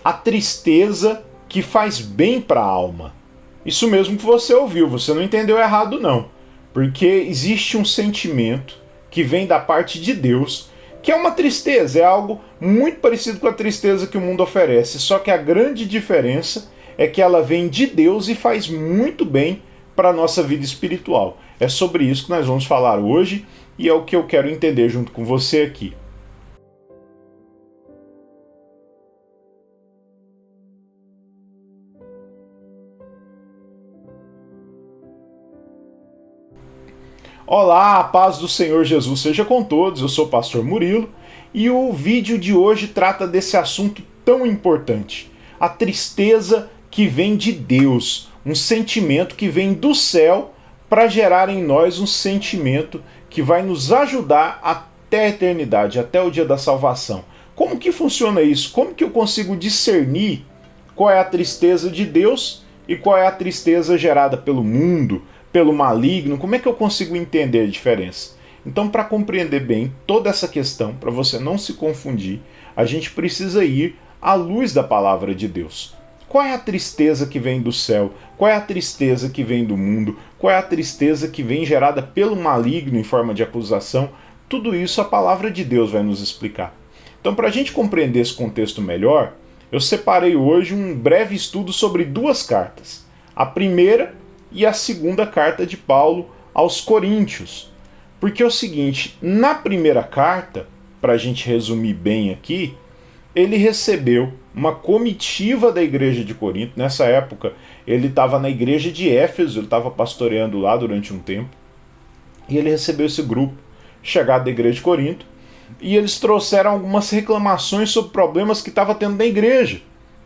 a tristeza que faz bem para a alma. Isso mesmo que você ouviu, você não entendeu errado não. Porque existe um sentimento que vem da parte de Deus, que é uma tristeza, é algo muito parecido com a tristeza que o mundo oferece, só que a grande diferença é que ela vem de Deus e faz muito bem para a nossa vida espiritual. É sobre isso que nós vamos falar hoje e é o que eu quero entender junto com você aqui. Olá, a paz do Senhor Jesus seja com todos, eu sou o pastor Murilo e o vídeo de hoje trata desse assunto tão importante, a tristeza que vem de Deus, um sentimento que vem do céu para gerar em nós um sentimento que vai nos ajudar até a eternidade, até o dia da salvação. Como que funciona isso? Como que eu consigo discernir qual é a tristeza de Deus e qual é a tristeza gerada pelo mundo, pelo maligno? Como é que eu consigo entender a diferença? Então, para compreender bem toda essa questão, para você não se confundir, a gente precisa ir à luz da palavra de Deus. Qual é a tristeza que vem do céu? Qual é a tristeza que vem do mundo? Qual é a tristeza que vem gerada pelo maligno em forma de acusação? Tudo isso a palavra de Deus vai nos explicar. Então, para a gente compreender esse contexto melhor, eu separei hoje um breve estudo sobre duas cartas. A primeira e a segunda carta de Paulo aos Coríntios. Porque é o seguinte, na primeira carta, para a gente resumir bem aqui, ele recebeu uma comitiva da igreja de Corinto. Nessa época, ele estava na igreja de Éfeso, ele estava pastoreando lá durante um tempo, e ele recebeu esse grupo chegado da igreja de Corinto, e eles trouxeram algumas reclamações sobre problemas que estava tendo na igreja.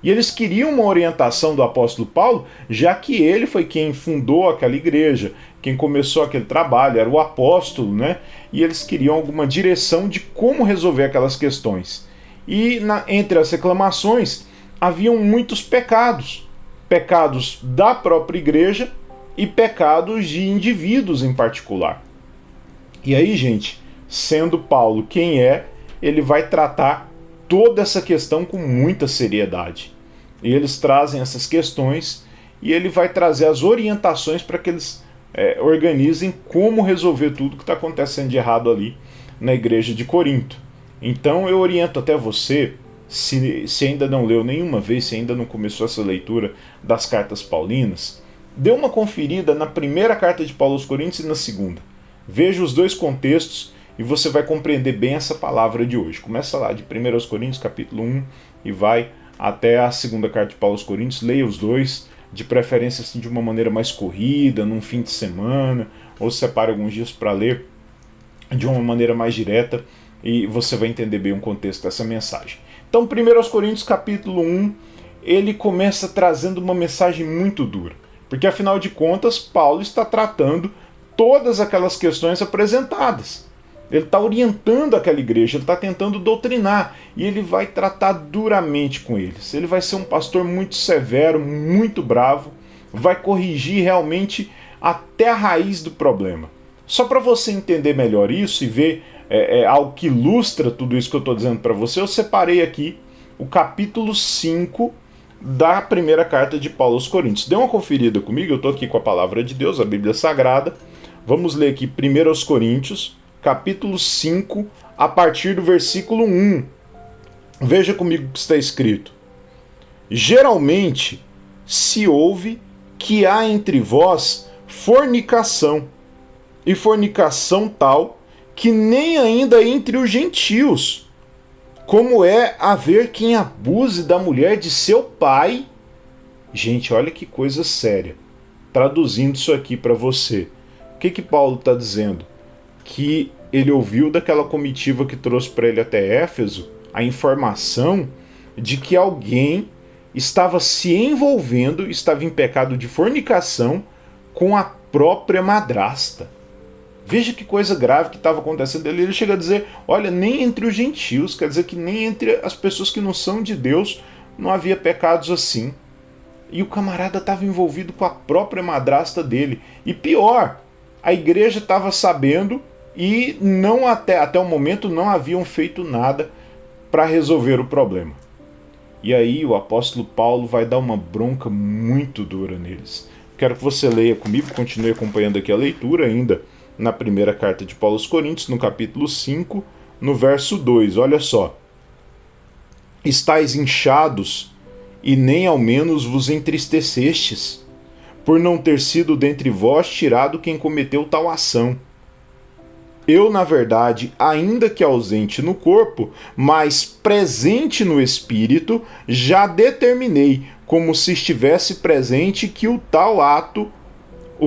E eles queriam uma orientação do apóstolo Paulo, já que ele foi quem fundou aquela igreja, quem começou aquele trabalho, era o apóstolo, né? E eles queriam alguma direção de como resolver aquelas questões. E entre as reclamações, haviam muitos pecados. Pecados da própria igreja e pecados de indivíduos em particular. E aí, gente, sendo Paulo quem é, ele vai tratar toda essa questão com muita seriedade. E eles trazem essas questões e ele vai trazer as orientações para que eles organizem como resolver tudo que está acontecendo de errado ali na igreja de Corinto. Então eu oriento até você, se ainda não leu nenhuma vez, se ainda não começou essa leitura das cartas paulinas, dê uma conferida na primeira carta de Paulo aos Coríntios e na segunda. Veja os dois contextos e você vai compreender bem essa palavra de hoje. Começa lá de 1 aos Coríntios, capítulo 1, e vai até a segunda carta de Paulo aos Coríntios. Leia os dois, de preferência assim, de uma maneira mais corrida, num fim de semana, ou separe alguns dias para ler de uma maneira mais direta, e você vai entender bem o contexto dessa mensagem. Então, 1 aos Coríntios, capítulo 1, ele começa trazendo uma mensagem muito dura, porque afinal de contas, Paulo está tratando todas aquelas questões apresentadas. Ele está orientando aquela igreja, ele está tentando doutrinar, e ele vai tratar duramente com eles. Ele vai ser um pastor muito severo, muito bravo, vai corrigir realmente até a raiz do problema. Só para você entender melhor isso e ver algo que ilustra tudo isso que eu estou dizendo para você, eu separei aqui o capítulo 5 da primeira carta de Paulo aos Coríntios. Dê uma conferida comigo, eu estou aqui com a palavra de Deus, a Bíblia Sagrada. Vamos ler aqui 1 aos Coríntios, capítulo 5, a partir do versículo 1. Veja comigo o que está escrito. Geralmente se ouve que há entre vós fornicação, e fornicação tal que nem ainda entre os gentios, como é haver quem abuse da mulher de seu pai. Gente, olha que coisa séria. Traduzindo isso aqui para você, o que Paulo está dizendo? Que ele ouviu daquela comitiva que trouxe para ele até Éfeso a informação de que alguém estava se envolvendo, estava em pecado de fornicação com a própria madrasta. Veja que coisa grave que estava acontecendo. Ele chega a dizer, olha, nem entre os gentios, quer dizer que nem entre as pessoas que não são de Deus não havia pecados assim. E o camarada estava envolvido com a própria madrasta dele. E pior, a igreja estava sabendo e não até o momento não haviam feito nada para resolver o problema. E aí o apóstolo Paulo vai dar uma bronca muito dura neles. Quero que você leia comigo, continue acompanhando aqui a leitura ainda na primeira carta de Paulo aos Coríntios, no capítulo 5, no verso 2. Olha só. Estais inchados e nem ao menos vos entristecestes, por não ter sido dentre vós tirado quem cometeu tal ação. Eu, na verdade, ainda que ausente no corpo, mas presente no espírito, já determinei, como se estivesse presente, que o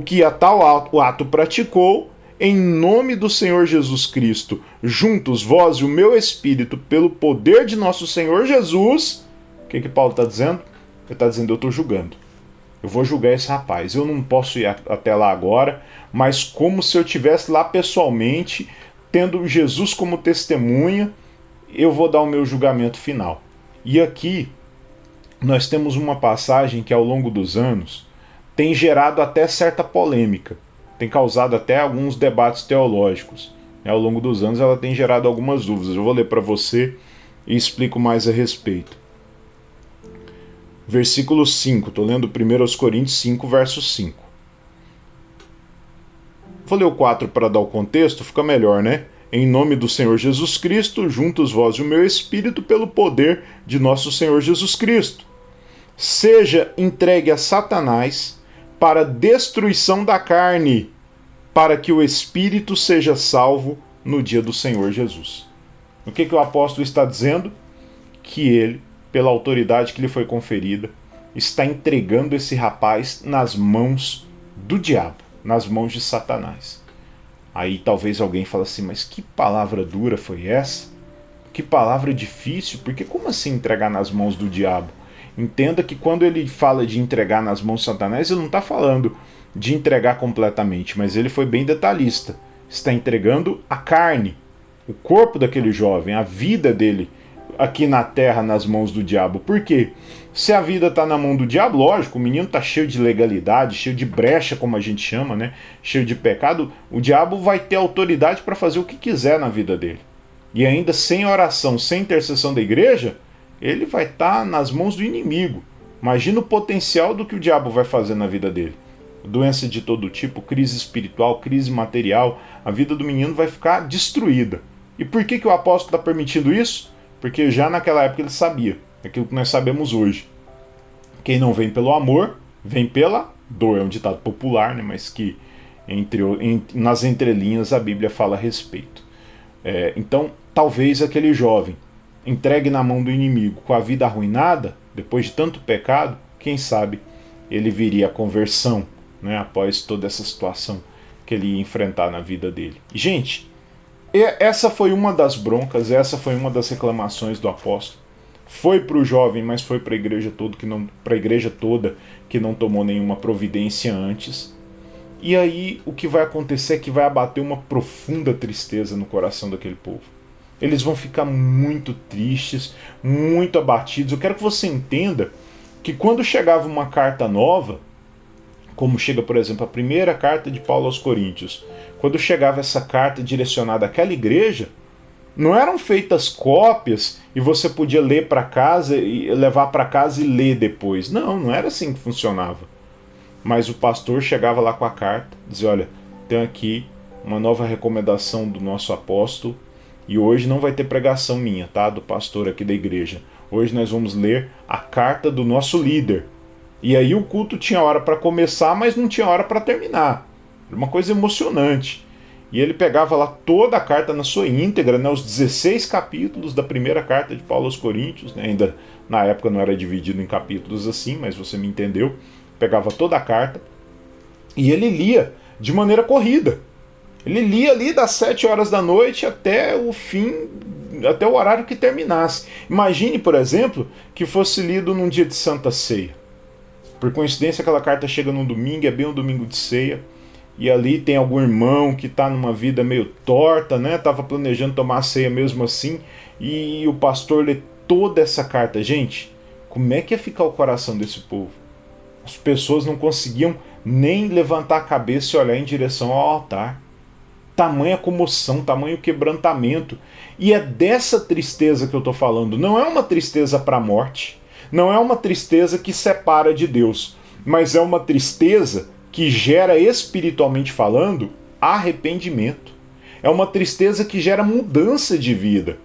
que a tal ato praticou, em nome do Senhor Jesus Cristo, juntos vós e o meu espírito, pelo poder de nosso Senhor Jesus. O que Paulo está dizendo? Ele está dizendo: eu estou julgando. Eu vou julgar esse rapaz. Eu não posso ir até lá agora, mas como se eu estivesse lá pessoalmente, tendo Jesus como testemunha, eu vou dar o meu julgamento final. E aqui nós temos uma passagem que ao longo dos anos tem gerado até certa polêmica, tem causado até alguns debates teológicos. Ao longo dos anos ela tem gerado algumas dúvidas. Eu vou ler para você e explico mais a respeito. Versículo 5, estou lendo 1 Coríntios 5, verso 5. Vou ler o 4 para dar o contexto, fica melhor, né? Em nome do Senhor Jesus Cristo, juntos vós e o meu espírito, pelo poder de nosso Senhor Jesus Cristo. Seja entregue a Satanás para destruição da carne, para que o espírito seja salvo no dia do Senhor Jesus. O que o apóstolo está dizendo? Que ele, pela autoridade que lhe foi conferida, está entregando esse rapaz nas mãos do diabo, nas mãos de Satanás. Aí talvez alguém fale assim: mas que palavra dura foi essa? Que palavra difícil, porque como assim entregar nas mãos do diabo? Entenda que quando ele fala de entregar nas mãos de Satanás, ele não está falando de entregar completamente, mas ele foi bem detalhista. Está entregando a carne, o corpo daquele jovem, a vida dele, aqui na terra nas mãos do diabo. Por quê? Se a vida está na mão do diabo, lógico, o menino está cheio de legalidade, cheio de brecha, como a gente chama, né? Cheio de pecado, o diabo vai ter autoridade para fazer o que quiser na vida dele. E ainda sem oração, sem intercessão da igreja, ele vai estar nas mãos do inimigo. Imagina o potencial do que o diabo vai fazer na vida dele. Doença de todo tipo, crise espiritual, crise material, a vida do menino vai ficar destruída. E por que o apóstolo está permitindo isso? Porque já naquela época ele sabia, aquilo que nós sabemos hoje. Quem não vem pelo amor, vem pela dor. É um ditado popular, né? Mas que nas entrelinhas a Bíblia fala a respeito. Então, talvez aquele jovem entregue na mão do inimigo com a vida arruinada, depois de tanto pecado, quem sabe ele viria à conversão, né? Após toda essa situação que ele ia enfrentar na vida dele. E, gente, essa foi uma das broncas, essa foi uma das reclamações do apóstolo. Foi para o jovem, mas foi para a igreja toda que não tomou nenhuma providência antes. E aí o que vai acontecer é que vai abater uma profunda tristeza no coração daquele povo. Eles vão ficar muito tristes, muito abatidos. Eu quero que você entenda que quando chegava uma carta nova, como chega, por exemplo, a primeira carta de Paulo aos Coríntios, quando chegava essa carta direcionada àquela igreja, não eram feitas cópias e você podia ler para casa e levar para casa e ler depois. Não era assim que funcionava. Mas o pastor chegava lá com a carta, dizia: olha, tem aqui uma nova recomendação do nosso apóstolo e hoje não vai ter pregação minha, tá? Do pastor aqui da igreja. Hoje nós vamos ler a carta do nosso líder. E aí o culto tinha hora para começar, mas não tinha hora para terminar. Era uma coisa emocionante. E ele pegava lá toda a carta na sua íntegra, né, os 16 capítulos da primeira carta de Paulo aos Coríntios, né, ainda na época não era dividido em capítulos assim, mas você me entendeu. Pegava toda a carta e ele lia de maneira corrida. Ele lia ali das 7 horas da noite até o fim, até o horário que terminasse. Imagine, por exemplo, que fosse lido num dia de Santa Ceia. Por coincidência, aquela carta chega num domingo, é bem um domingo de ceia, e ali tem algum irmão que está numa vida meio torta, né? Estava planejando tomar a ceia mesmo assim, e o pastor lê toda essa carta. Gente, como é que ia ficar o coração desse povo? As pessoas não conseguiam nem levantar a cabeça e olhar em direção ao altar. Tamanha comoção, tamanho quebrantamento. E é dessa tristeza que eu estou falando. Não é uma tristeza para a morte, Não é uma tristeza que separa de Deus, mas é uma tristeza que gera, espiritualmente falando, arrependimento. É uma tristeza que gera mudança de vida.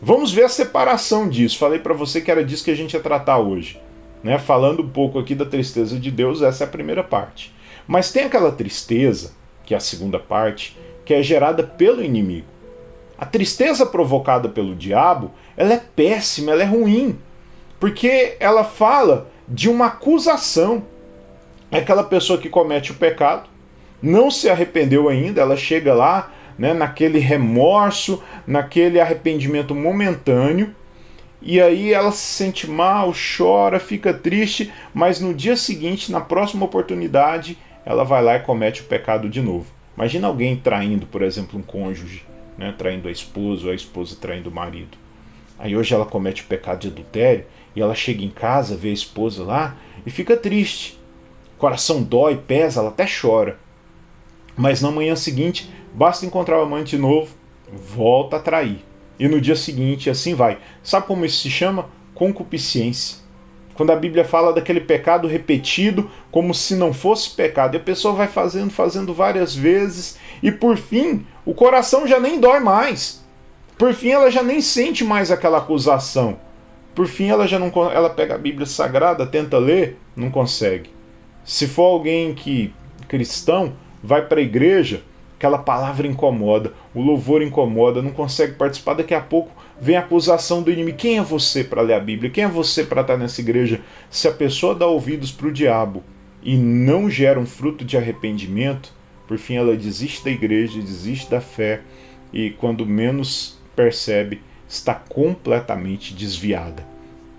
Vamos ver a separação disso. Falei para você que era disso que a gente ia tratar hoje. Né? Falando um pouco aqui da tristeza de Deus, essa é a primeira parte. Mas tem aquela tristeza, que é a segunda parte, que é gerada pelo inimigo. A tristeza provocada pelo diabo, ela é péssima, ela é ruim, porque ela fala de uma acusação. É aquela pessoa que comete o pecado, não se arrependeu ainda, ela chega lá, né, naquele remorso, naquele arrependimento momentâneo, e aí ela se sente mal, chora, fica triste, mas no dia seguinte, na próxima oportunidade, ela vai lá e comete o pecado de novo. Imagina alguém traindo, por exemplo, um cônjuge, né, traindo a esposa ou a esposa traindo o marido. Aí hoje ela comete o pecado de adultério e ela chega em casa, vê a esposa lá e fica triste. O coração dói, pesa, ela até chora. Mas na manhã seguinte, basta encontrar o amante novo, volta a trair. E no dia seguinte, assim vai. Sabe como isso se chama? Concupiscência. Quando a Bíblia fala daquele pecado repetido, como se não fosse pecado. E a pessoa vai fazendo várias vezes, e por fim, o coração já nem dói mais. Por fim, ela já nem sente mais aquela acusação. Por fim, ela pega a Bíblia Sagrada, tenta ler, não consegue. Se for alguém cristão, vai para a igreja, aquela palavra incomoda, o louvor incomoda, não consegue participar, daqui a pouco vem a acusação do inimigo. Quem é você para ler a Bíblia? Quem é você para estar nessa igreja? Se a pessoa dá ouvidos para o diabo e não gera um fruto de arrependimento, por fim ela desiste da igreja, desiste da fé, e quando menos percebe, está completamente desviada.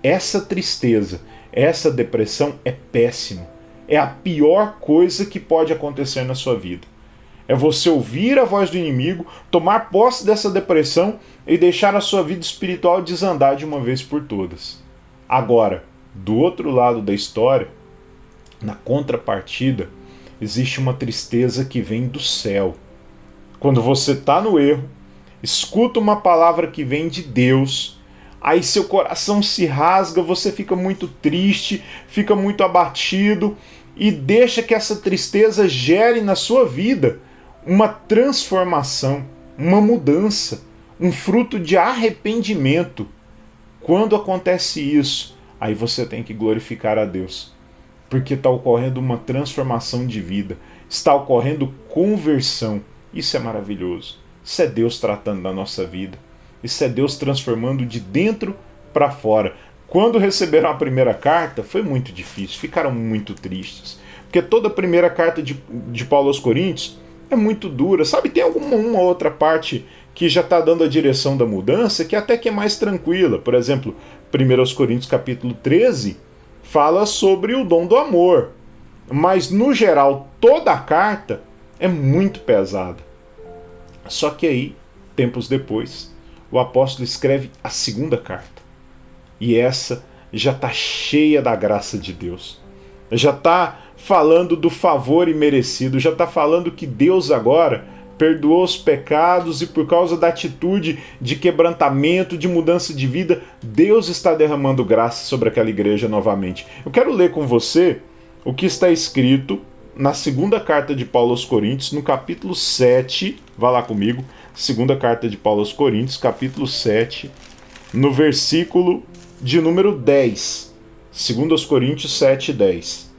Essa tristeza, essa depressão é péssima. É a pior coisa que pode acontecer na sua vida. É você ouvir a voz do inimigo, tomar posse dessa depressão e deixar a sua vida espiritual desandar de uma vez por todas. Agora, do outro lado da história, na contrapartida, existe uma tristeza que vem do céu. Quando você está no erro, escuta uma palavra que vem de Deus, aí seu coração se rasga, você fica muito triste, fica muito abatido e deixa que essa tristeza gere na sua vida uma transformação, uma mudança, um fruto de arrependimento. Quando acontece isso, aí você tem que glorificar a Deus, porque está ocorrendo uma transformação de vida, está ocorrendo conversão. Isso é maravilhoso. Isso é Deus tratando da nossa vida. Isso é Deus transformando de dentro para fora. Quando receberam a primeira carta, foi muito difícil, ficaram muito tristes. Porque toda a primeira carta de Paulo aos Coríntios é muito dura. Sabe, tem uma outra parte que já está dando a direção da mudança, que até que é mais tranquila. Por exemplo, 1 aos Coríntios capítulo 13 fala sobre o dom do amor. Mas, no geral, toda a carta é muito pesada. Só que aí, tempos depois, o apóstolo escreve a segunda carta. E essa já está cheia da graça de Deus. Já está falando do favor imerecido, já está falando que Deus agora perdoou os pecados e por causa da atitude de quebrantamento, de mudança de vida, Deus está derramando graça sobre aquela igreja novamente. Eu quero ler com você o que está escrito na segunda carta de Paulo aos Coríntios, no capítulo 7, vá lá comigo, segunda carta de Paulo aos Coríntios, capítulo 7, no versículo de número 10. 2 Coríntios 7, 10.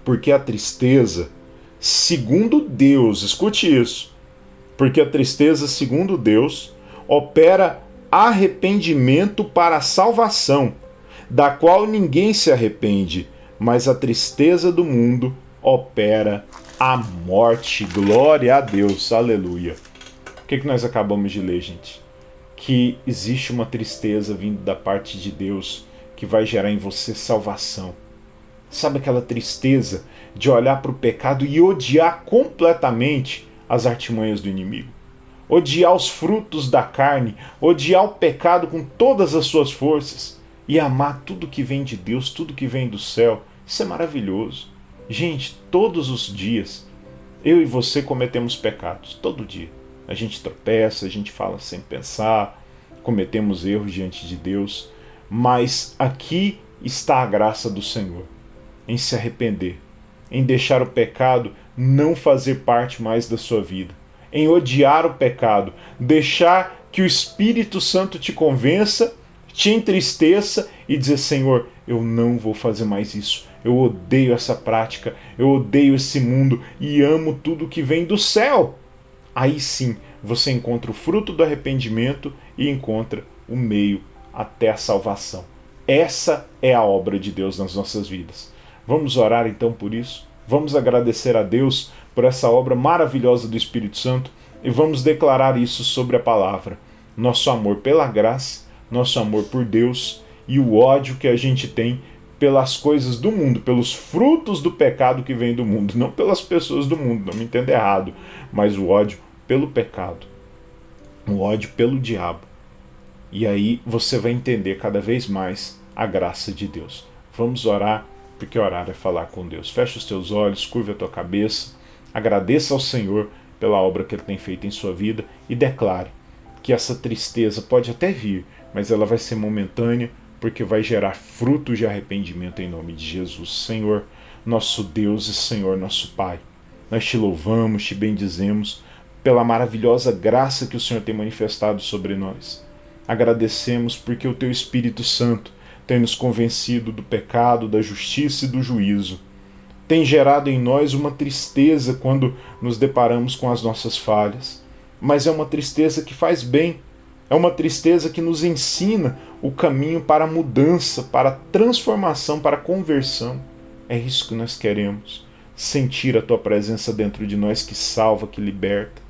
Porque a tristeza, segundo Deus, escute isso, porque a tristeza, segundo Deus, opera arrependimento para a salvação, da qual ninguém se arrepende, mas a tristeza do mundo opera a morte. Glória a Deus, aleluia. O que nós acabamos de ler, gente? Que existe uma tristeza vindo da parte de Deus que vai gerar em você salvação. Sabe aquela tristeza de olhar para o pecado e odiar completamente as artimanhas do inimigo? Odiar os frutos da carne, odiar o pecado com todas as suas forças e amar tudo que vem de Deus, tudo que vem do céu. Isso é maravilhoso. Gente, todos os dias, eu e você cometemos pecados, todo dia. A gente tropeça, a gente fala sem pensar, cometemos erros diante de Deus. Mas aqui está a graça do Senhor, em se arrepender, em deixar o pecado não fazer parte mais da sua vida, em odiar o pecado, deixar que o Espírito Santo te convença, te entristeça e dizer: Senhor, eu não vou fazer mais isso, eu odeio essa prática, eu odeio esse mundo e amo tudo que vem do céu. Aí sim você encontra o fruto do arrependimento e encontra o meio até a salvação. Essa é a obra de Deus nas nossas vidas. Vamos orar então por isso? Vamos agradecer a Deus por essa obra maravilhosa do Espírito Santo e vamos declarar isso sobre a palavra. Nosso amor pela graça, nosso amor por Deus e o ódio que a gente tem pelas coisas do mundo, pelos frutos do pecado que vem do mundo, não pelas pessoas do mundo, não me entenda errado, mas o ódio pelo pecado, o ódio pelo diabo. E aí você vai entender cada vez mais a graça de Deus. Vamos orar, porque orar é falar com Deus. Fecha os teus olhos, curva a tua cabeça, agradeça ao Senhor pela obra que Ele tem feito em sua vida e declare que essa tristeza pode até vir, mas ela vai ser momentânea, porque vai gerar frutos de arrependimento em nome de Jesus. Senhor, nosso Deus e Senhor, nosso Pai, nós te louvamos, te bendizemos pela maravilhosa graça que o Senhor tem manifestado sobre nós. Agradecemos porque o Teu Espírito Santo tem nos convencido do pecado, da justiça e do juízo. Tem gerado em nós uma tristeza quando nos deparamos com as nossas falhas, mas é uma tristeza que faz bem. É uma tristeza que nos ensina o caminho para a mudança, para a transformação, para a conversão. É isso que nós queremos. Sentir a Tua presença dentro de nós que salva, que liberta.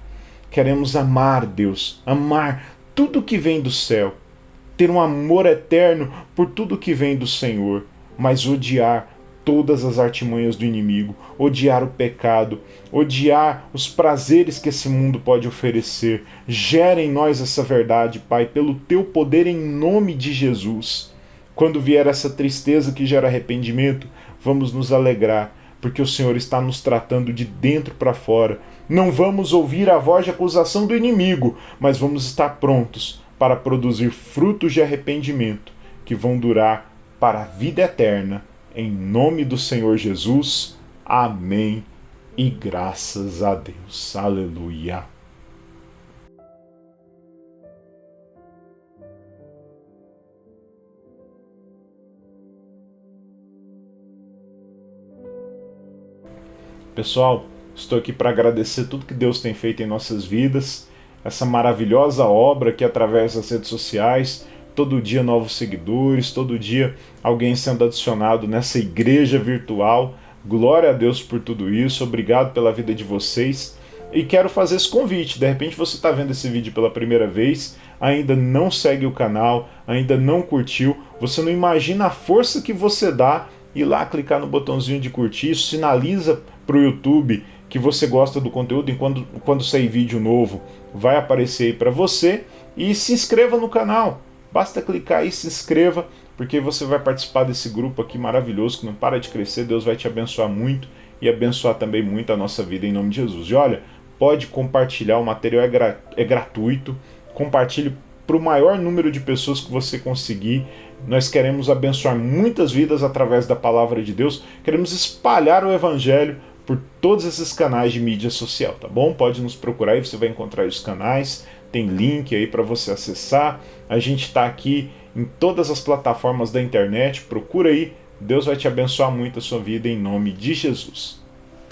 Queremos amar Deus, amar tudo que vem do céu. Ter um amor eterno por tudo que vem do Senhor, mas odiar todas as artimanhas do inimigo, odiar o pecado, odiar os prazeres que esse mundo pode oferecer. Gera em nós essa verdade, Pai, pelo Teu poder em nome de Jesus. Quando vier essa tristeza que gera arrependimento, vamos nos alegrar, porque o Senhor está nos tratando de dentro para fora. Não vamos ouvir a voz de acusação do inimigo, mas vamos estar prontos para produzir frutos de arrependimento que vão durar para a vida eterna. Em nome do Senhor Jesus, amém e graças a Deus. Aleluia. Pessoal, estou aqui para agradecer tudo que Deus tem feito em nossas vidas, essa maravilhosa obra que através das redes sociais, todo dia novos seguidores, todo dia alguém sendo adicionado nessa igreja virtual. Glória a Deus por tudo isso, obrigado pela vida de vocês. E quero fazer esse convite, de repente você está vendo esse vídeo pela primeira vez, ainda não segue o canal, ainda não curtiu, você não imagina a força que você dá ir lá clicar no botãozinho de curtir, isso sinaliza para o YouTube que você gosta do conteúdo, e quando sair vídeo novo vai aparecer aí para você, e se inscreva no canal. Basta clicar e se inscreva, porque você vai participar desse grupo aqui maravilhoso que não para de crescer. Deus vai te abençoar muito e abençoar também muito a nossa vida em nome de Jesus. E olha, pode compartilhar, o material é gratuito. Compartilhe para o maior número de pessoas que você conseguir. Nós queremos abençoar muitas vidas através da palavra de Deus. Queremos espalhar o Evangelho por todos esses canais de mídia social, tá bom? Pode nos procurar aí, você vai encontrar os canais. Tem link aí para você acessar. A gente está aqui em todas as plataformas da internet. Procura aí. Deus vai te abençoar muito a sua vida em nome de Jesus.